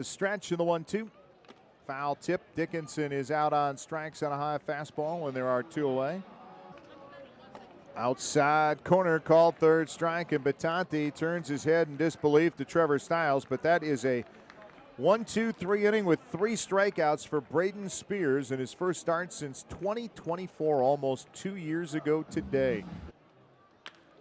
The stretch in the 1-2. Foul tip. Dickinson is out on strikes on a high fastball, and there are two away. Outside corner called third strike, and Battanti turns his head in disbelief to Trevor Stiles, but that is a 1-2-3 inning with 3 strikeouts for Braden Spears in his first start since 2024, almost 2 years ago today.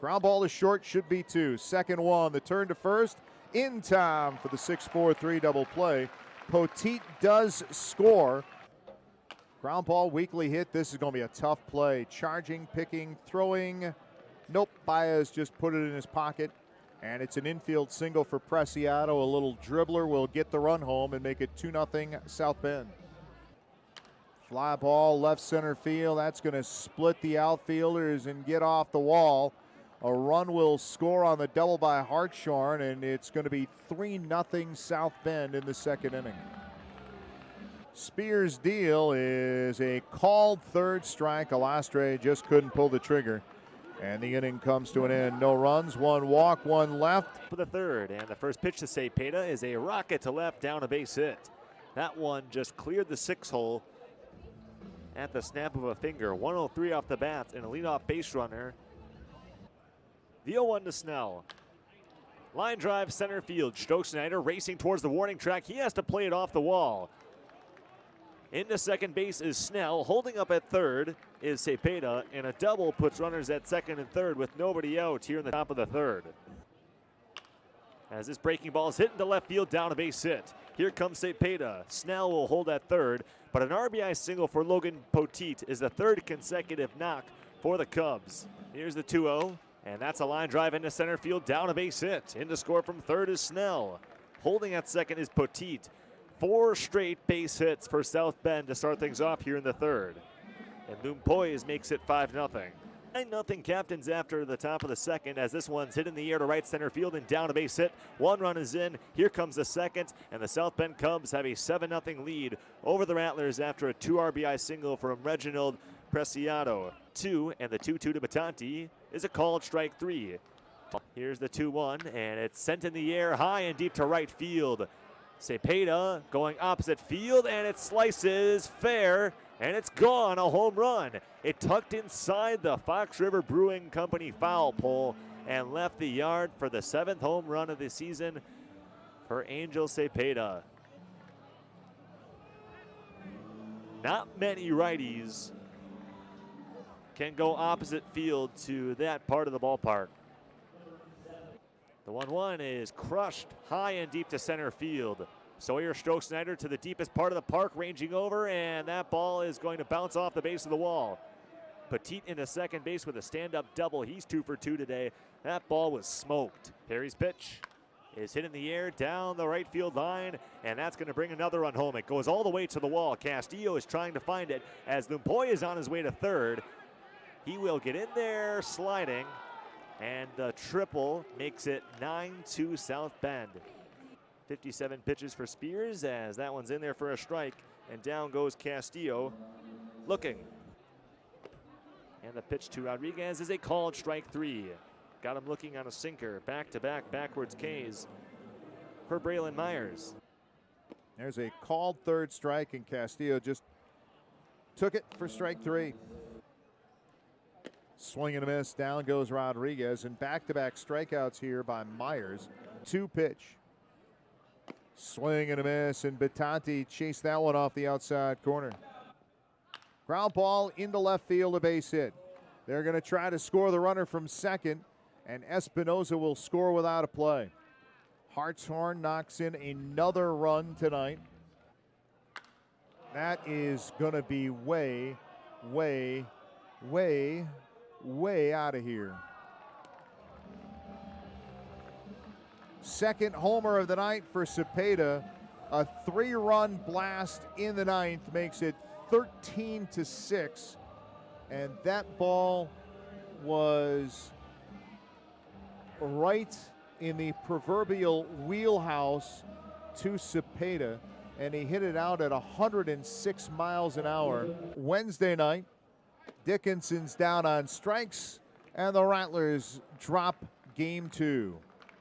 Ground ball to short, should be 2. Second one, the turn to first, in time for the 6-4-3 double play. Poteet does score. Ground ball, weakly hit. This is going to be a tough play. Charging, picking, throwing. Nope, Baez just put it in his pocket. And it's an infield single for Preciado. A little dribbler will get the run home and make it 2-0 South Bend. Fly ball, left center field. That's going to split the outfielders and get off the wall. A run will score on the double by Hartshorn, and it's going to be 3-0 South Bend in the second inning. Spears' deal is a called third strike. Alastre just couldn't pull the trigger. And the inning comes to an end. No runs, 1 walk, 1 left. For the third, and the first pitch to Cepeda is a rocket to left, down a base hit. That one just cleared the 6-hole at the snap of a finger. 103 off the bat and a leadoff base runner. The 0-1 to Snell. Line drive center field. Stoke-Snyder racing towards the warning track. He has to play it off the wall. Into second base is Snell. Holding up at third is Cepeda, and a double puts runners at second and third with nobody out here in the top of the third. As this breaking ball is hit into left field, down a base hit. Here comes Cepeda. Snell will hold at third, but an RBI single for Logan Poteet is the third consecutive knock for the Cubs. Here's the 2-0, and that's a line drive into center field, down a base hit. In to score from third is Snell. Holding at second is Poteet. 4 straight base hits for South Bend to start things off here in the third. And Lumpoys makes it 5-0. 9-0 captains after the top of the second, as this one's hit in the air to right center field and down a base hit. 1 run is in. Here comes the second, and the South Bend Cubs have a 7-0 lead over the Rattlers after a 2 RBI single from Reginald Preciado. 2, and the 2-2 to Battanti is a called strike 3. Here's the 2-1, and it's sent in the air high and deep to right field. Cepeda going opposite field, and it slices fair, and it's gone, a home run. It tucked inside the Fox River Brewing Company foul pole and left the yard for the 7th home run of the season for Angel Cepeda. Not many righties can go opposite field to that part of the ballpark. The 1-1 is crushed high and deep to center field. Sawyer Stoke-Snyder to the deepest part of the park, ranging over, and that ball is going to bounce off the base of the wall. Poteet into second base with a stand-up double. He's 2 for 2 today. That ball was smoked. Perry's pitch is hit in the air down the right field line, and that's going to bring another run home. It goes all the way to the wall. Castillo is trying to find it as Lumpoy is on his way to third. He will get in there sliding, and the triple makes it 9-2 South Bend. 57 pitches for Spears, as that one's in there for a strike, and down goes Castillo looking. And the pitch to Rodriguez is a called strike 3. Got him looking on a sinker. Back-to-back backwards Ks for Braylon Myers. There's a called third strike, and Castillo just took it for strike 3. Swing and a miss. Down goes Rodriguez, and back-to-back strikeouts here by Myers. 2-pitch. Swing and a miss, and Battanti chased that one off the outside corner. Ground ball into left field, a base hit. They're going to try to score the runner from second, and Espinoza will score without a play. Hartshorn knocks in another run tonight. That is going to be way, way, way, way out of here. Second homer of the night for Cepeda. A 3-run blast in the ninth makes it 13-6. And that ball was right in the proverbial wheelhouse to Cepeda, and he hit it out at 106 miles an hour. Wednesday night, Dickinson's down on strikes, and the Rattlers drop game 2.